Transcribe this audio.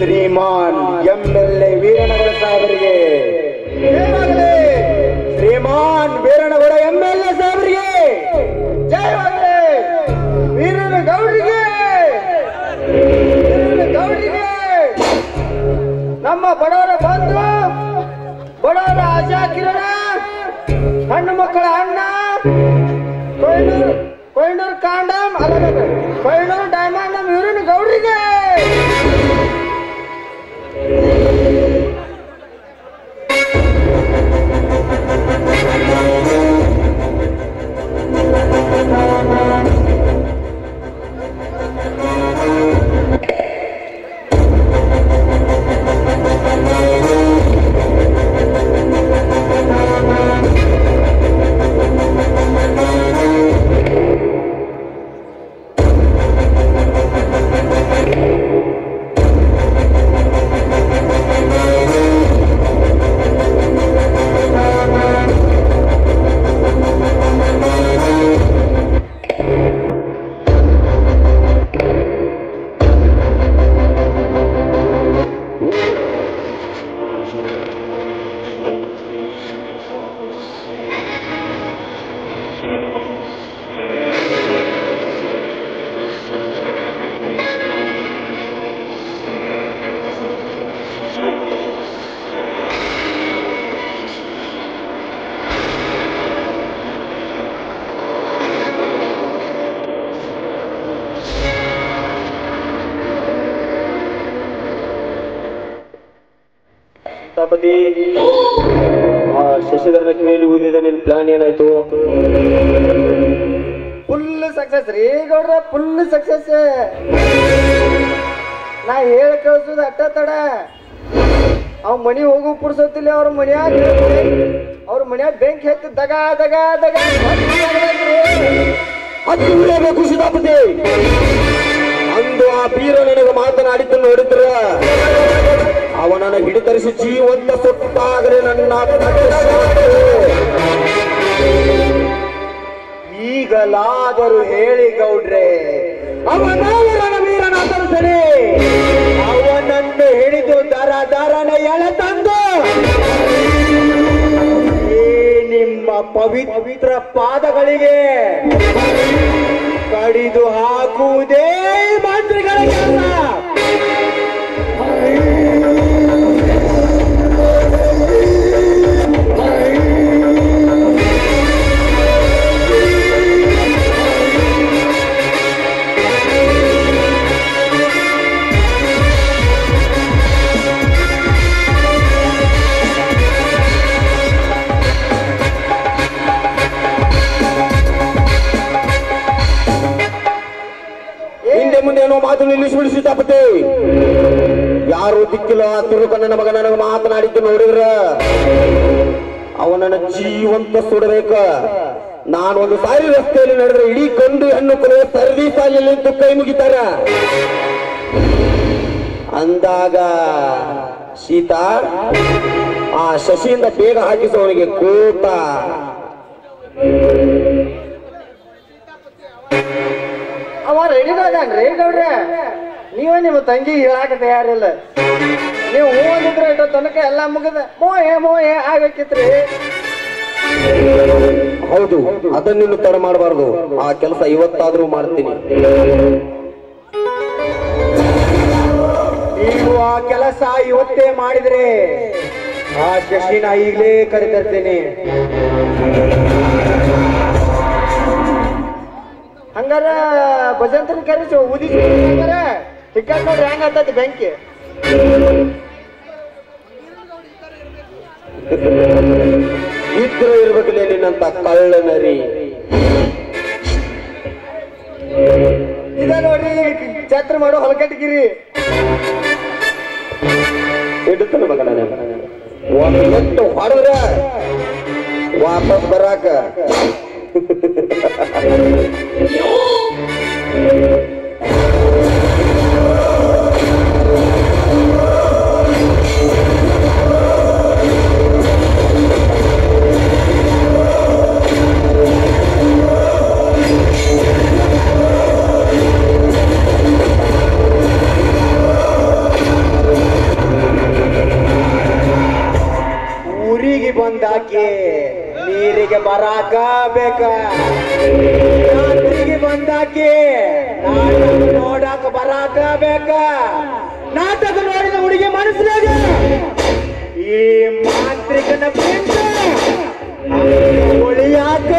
ಶ್ರೀಮಾನ್ MLA Veeranagouda ಸಾಹೇಬರಿಗೆ, ಶ್ರೀಮಾನ್ Veeranagouda MLA ಸಾಹೇಬರಿಗೆ ಜಯವಾಗಲಿ. ವೀರನಗೌಡರಿಗೆ, ವೀರನಗೌಡರಿಗೆ, ನಮ್ಮ ಬಡವರ ಬಂಧು, ಬಡವರ ಆಶಾ ಕಿರಣ, ಹೆಣ್ಣು ಮಕ್ಕಳ ಅಣ್ಣ, ಕೊಯ್ನೂರು ಕಾಂಡಮ್ ಅಲ್ಲ, ಕೊಯ್ನೂರು ಡೈಮಂಡ್ ನಮ್ಮ ವೀರನಗೌಡರಿಗೆ. ಶಶಿಧರಕ್ಕೆ ಮೇಲೆ ಊದಿದ ನಿನ್ ಪ್ಲಾನ್ ಏನಾಯ್ತು? ಫುಲ್ ಸಕ್ಸಸ್ ರೀ ಗೌಡ್ರ, ಫುಲ್ ಸಕ್ಸಸ್. ನಾ ಹೇಳಿ ಕಳ್ಸುದು ಅಟ್ಟ ತಡ. ಅವ್ ಮನಿ ಹೋಗು ಪುಡ್ಸೋತಿಲ್ಲ. ಅವ್ರ ಮನ್ಯಾಗ ಬೆಂಕಿ ಹತ್ತಿ ದಗ ದಗ ದಗ ಹತ್ತು ಉಳಿಯಬೇಕು ಸಿದ್ದಾಪತಿ. ಅಂದು ಆ ಬೀರ ನನಗೆ ಮಾತನಾಡಿದ್ದು ನೋಡಿದ್ರ ಅವನನ್ನು ಹಿಡಿತರಿಸಿ ಜೀವಂತ ಸುಟ್ಟಾಗಲೇ ನನ್ನ ಈಗಲಾದರೂ ಹೇಳಿ ಗೌಡ್ರೆ, ಅವನ ವೀರನಾದರೂ ಸರಿ, ಅವನನ್ನು ಹಿಡಿದು ದರ ದರನೆ ಎಳೆತಂದು ನಿಮ್ಮ ಪವಿತ್ರ ಪಾದಗಳಿಗೆ ಕಡಿದು ಹಾಕುವುದೇ ಮಂತ್ರಿಗಳ ಕೆಲಸ. ಮುಂದೇನೋ ಮಾತು ನಿಲ್ಲಿಸ್ಬಿಡಿ ಸೀತಾಪತಿ. ಯಾರು ದಿಕ್ಕಿಲ್ಲ ತಿರುಕಣ್ಣನ ಮಗ ನನಗೆ ಮಾತನಾಡಿದ್ದು ನೋಡಿದ್ರ ಅವನನ್ನ ಜೀವಂತ ಸುಡಬೇಕ. ನಾನು ಒಂದು ಸಾರಿ ರಸ್ತೆಯಲ್ಲಿ ನಡೆದ್ರೆ ಇಡೀ ಗಂಡು ಹೆಣ್ಣು ಕೊಲೆ ಸರ್ದಿ ಸಾಲಿಯಲ್ಲಿ ನಿಂತು ಕೈ ಮುಗಿತಾರ. ಅಂದಾಗ ಸೀತಾ ಆ ಶಶಿಯಿಂದ ಬೇಗ ಹಾಕಿಸುವವನಿಗೆ ಕೂಟ. ಅವ ರೆಡಿದಾಗನ್ರಿ ಗೌಡ್ರೆ, ನೀವ ನಿಮ್ಮ ತಂಗಿ ಹೇಳಾಕ ತಯಾರಿಲ್ಲ. ನೀವು ಓದಿದ್ರೆ ಇಟ್ಟೋ ತನಕ ಎಲ್ಲ ಮುಗಿದ ಮೋಹೆ ಆಗಬೇಕಿತ್ರಿ. ಹೌದು, ಅದನ್ನಿನ್ನು ತಡ ಮಾಡಬಾರ್ದು. ಆ ಕೆಲಸ ಇವತ್ತಾದ್ರೂ ಮಾಡ್ತೀನಿ. ನೀವು ಆ ಕೆಲಸ ಇವತ್ತೇ ಮಾಡಿದ್ರೆ ಆ ಶಶಿನ ಈಗಲೇ ಕರೆತರ್ತೇನೆ. ಹಂಗಾರ ಭಜಂತನ ಕರೆಸಿ ಊದಿಸಿ ಟಿಕೆಟ್ ನೋಡ್ರಿ ಹೆಂಗ ಆಗ್ತೈತಿ ಬೆಂಕಿ. ಇದ್ರು ಇರ್ಬೇಕಲೇ ನಿನ್ನಂತ ಕಳ್ಳನರಿ. ಇದ ನೋಡ್ರಿ ಛತ್ರ ಮಾಡೋ ಹೊಲಕಟ್ಟಿಗಿರಿ ಇಡುತ್ತಾನೆ ಮಗ. ಒಂದು ಹೊಡೆದ್ರ ವಾಪಸ್ ಬರಾಕ ಆಕಿ ನಾಟಕ ನೋಡಾಕ ಬರಾಕ ಬೇಕ. ನಾಟಕ ನೋಡಿದ ಹುಡುಗಿ ಮನಸ್ಸಿನಾಗ ಈ ಮಾಂತ್ರಿಕನ ಪ್ರಿಂಟ್ ಉಳಿಯಾಕ